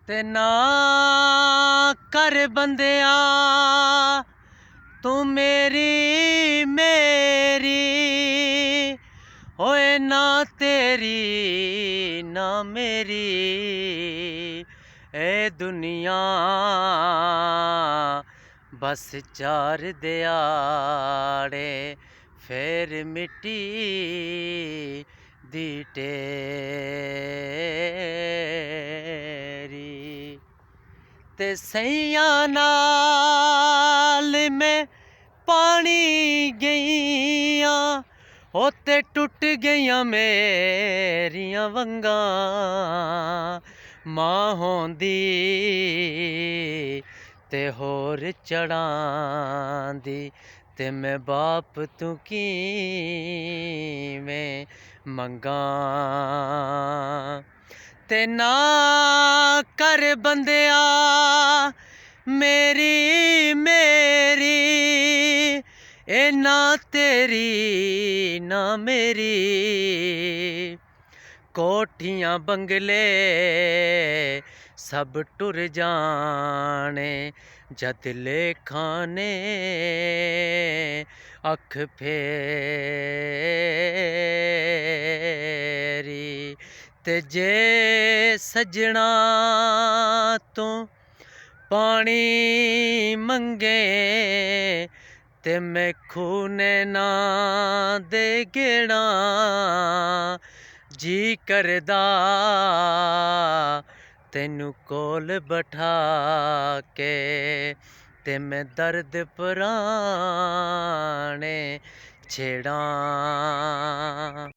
ते ना कर बंदिया तू मेरी होए ना तेरी ना मेरी ए दुनिया बस चार दियाड़े फिर मिट्टी दी ढेरी ते सैयां नाल मैं पानी गईयां ओ ते टुट गईयां मेरियां वंगां मां होंदी ते होर चढ़ांदी ते मैं बाप तू किवें मंगां ते ना कर बंदिया मेरी ए ना तेरी ना मेरी कोठियां बंगले सब टुर जाने जद लेखाने अख फेरी ते जे सजना तो पानी मंगे ते मैं खूने ना दे गेड़ा जी करदा तेनू कोल बैठा के ते मैं दर्द पराने छेड़ां।